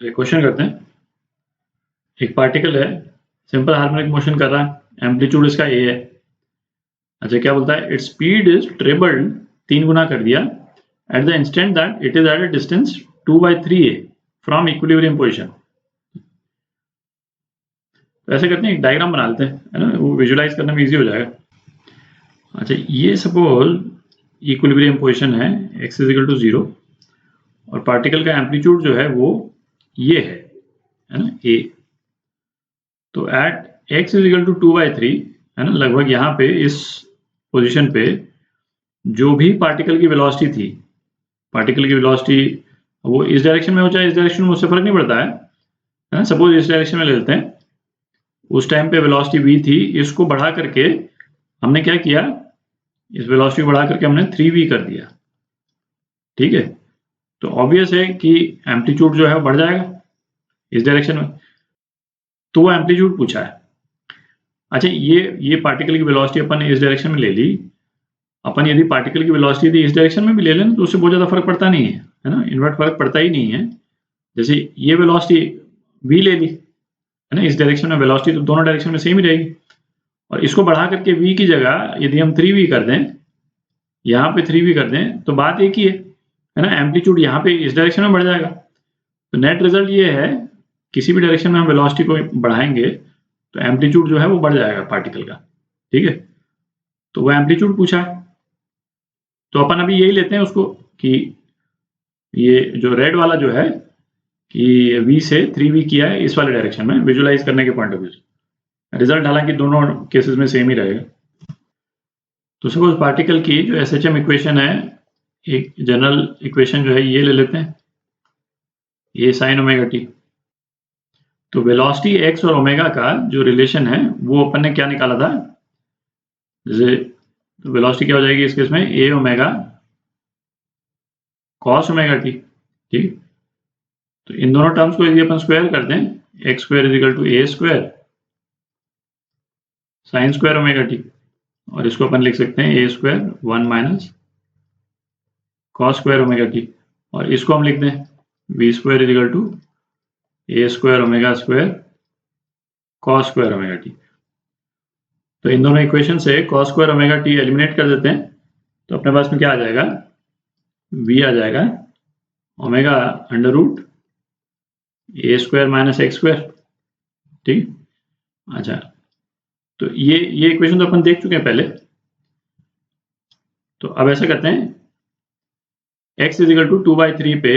तो क्वेश्चन करते हैं। एक पार्टिकल है, सिंपल हार्मोनिक मोशन कर रहा है, एम्पलीट्यूड इसका ए है। अच्छा, क्या बोलता है? इट्स स्पीड इज ट्रिपल्ड, 3 गुना कर दिया, at the instant that it is at a distance 2/3a from equilibrium position. तो ऐसे करते हैं, एक डायग्राम बना लेते हैं, है ना, वो विजुलाइज करने में इजी हो जाएगा। अच्छा, ये सपोज इक्विलिब्रियम पोजिशन है, x इज इक्वल टू 0, और पार्टिकल का एम्पलीट्यूड जो है वो ये है ना, a। तो at x is equal to 2/3, है ना, लगभग यहाँ पे इस पोजीशन पे जो भी पार्टिकल की वेलोसिटी थी, पार्टिकल की वेलोसिटी वो इस डायरेक्शन में हो चाहे इस डायरेक्शन में, उससे फर्क नहीं पड़ता है ना। सपोज इस डायरेक्शन में ले लेते हैं, उस टाइम पे वेलोसिटी v थी, इसको बढ़ा करके हमने क्या किया, इस वेलोसिटी को बढ़ा करके हमने 3v कर दिया। ठीक है, तो ऑब्वियस है कि एम्पलीट्यूड जो है वो बढ़ जाएगा इस डायरेक्शन में। तो वो एम्पलीट्यूड पूछा है। अच्छा, ये पार्टिकल की वेलोसिटी अपन ने इस डायरेक्शन में ले ली। अपन यदि पार्टिकल की वेलोसिटी यदि इस डायरेक्शन में भी ले लें तो उससे बहुत ज़्यादा फर्क पड़ता नहीं है ना, इनवर्ट फर्क पड़ता ही नहीं है। जैसे ये वेलोसिटी v ले ली, है ना, इस डायरेक्शन में वेलोसिटी तो दोनों डायरेक्शन में सेम ही रहेगी, और इसको बढ़ा करके v की जगह यदि हम 3v कर दें, यहाँ पे 3v कर दें, तो बात एक ही है ना, एम्पलीट्यूड यहाँ पे इस डायरेक्शन में बढ़ जाएगा। तो नेट रिजल्ट ये है, किसी भी डायरेक्शन में हम वेलोसिटी को बढ़ाएंगे तो एम्पलीट्यूड जो है वो बढ़ जाएगा पार्टिकल का। ठीक है, तो वो एम्पलीट्यूड पूछा है, तो अपन अभी यही लेते हैं उसको कि ये जो रेड वाला जो है कि v से 3v किया है इस वाले डायरेक्शन में, विजुलाइज करने के पॉइंट ऑफ व्यू से। रिजल्ट हालांकि दोनों केसेस में सेम ही रहेगा। तो सपोज पार्टिकल की जो SHM इक्वेशन है, एक जनरल इक्वेशन जो है ये ले लेते हैं, ये sin ओमेगा t। तो वेलोसिटी x और ओमेगा का जो रिलेशन है वो अपन ने क्या निकाला था, जैसे वेलोसिटी क्या हो जाएगी इस केस में, a omega cos omega t। ठीक, तो इन दोनों टर्म्स को यदि अपन स्क्वायर कर दें, X square is equal to A square sine square omega T, और इसको अपन लिख सकते हैं A square 1 minus cos square omega T, और इसको हम लिख दें V square is equal to A square omega square cos square omega T. तो इन दोनों इक्वेशन से cos square omega T eliminate कर देते हैं, तो अपने पास में क्या आ जाएगा, वी आ जाएगा ओमेगा अंडर रूट ए स्क्वायर माइनस एक्स स्क्वायर। ठीक, अच्छा, तो ये इक्वेशन तो अपन देख चुके हैं पहले। तो अब ऐसा करते हैं, x इज इक्वल टू 2/3 पे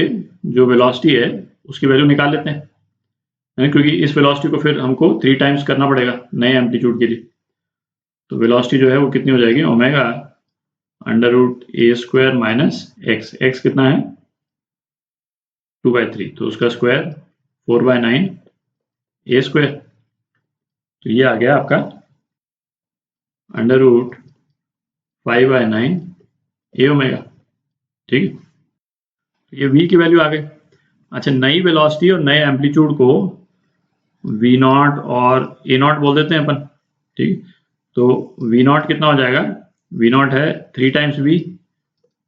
जो वेलोसिटी है उसकी वैल्यू निकाल लेते हैं, क्योंकि इस वेलोसिटी को फिर हमको 3 टाइम्स करना पड़ेगा नए एम्पलीट्यूड के लिए। तो वेलोसिटी जो है वो कितनी हो जाएगी, ओमेगा अंडर रूट ए स्क्वायर माइनस एक्स, एक्स कितना है 2/3, तो उसका स्क्वायर 4/9 ए स्क्वायर। तो ये आ गया आपका अंडर रूट 5/9 ए ओमेगा। ठीक है, तो ये v की वैल्यू आ गई। अच्छा, नई वेलोसिटी और नए एम्पलीट्यूड को v नॉट और a नॉट बोल देते हैं अपन। ठीक, तो v नॉट कितना हो जाएगा, v नॉट है 3 टाइम्स v,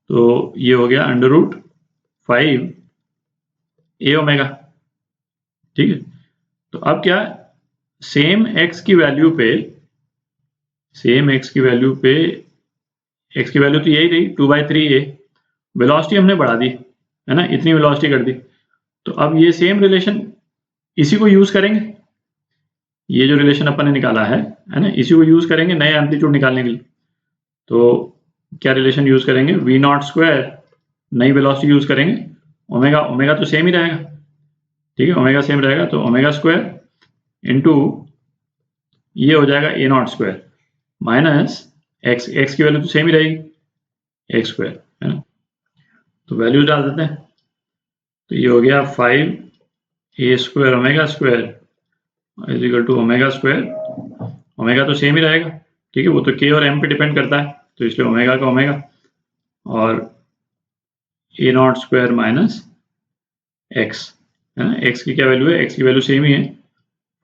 तो ये हो गया अंडर रूट 5 ए ओमेगा। ठीक है, तो अब क्या, सेम x की वैल्यू पे, सेम x की वैल्यू पे, x की वैल्यू तो यही रही 2/3a, वेलोसिटी हमने बढ़ा दी, है ना, इतनी वेलोसिटी कर दी। तो अब ये सेम रिलेशन इसी को यूज करेंगे, ये जो रिलेशन अपन ने निकाला है ना, इसी को यूज करेंगे नए एम्पलीट्यूड निकालने के लिए। तो क्या रिलेशन यूज करेंगे, वी नॉट स्क्वायर, नई वेलोसिटी यूज करेंगे, ओमेगा, ओमेगा तो सेम ही रहेगा। ठीक है, ओमेगा सेम रहेगा, तो ओमेगा स्क्वायर इंटू ये हो जाएगा A naught square minus X, X की वैल्यू तो सेम ही रहेगी एक्स स्क्वायर, है ना। तो वैल्यूज डाल देते हैं, तो ये हो गया 5 A square omega square is equal to omega square, omega तो सेम ही रहेगा। ठीक है, वो तो के और एम पे डिपेंड करता है, तो इसलिए ओमेगा का ओमेगा, और ए नॉट स्क्वायर माइनस एक्स, है ना, एक्स की क्या वैल्यू है, एक्स की वैल्यू सेम ही है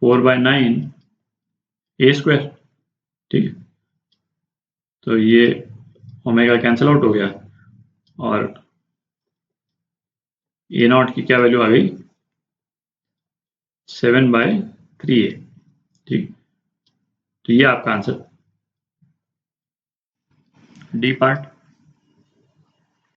4/9 ए स्क्वायर। ठीक है, तो ये ओमेगा कैंसिल आउट हो गया, और ए नॉट की क्या वैल्यू आ गई, 7/3a। ठीक, तो ये आपका आंसर डी पार्ट।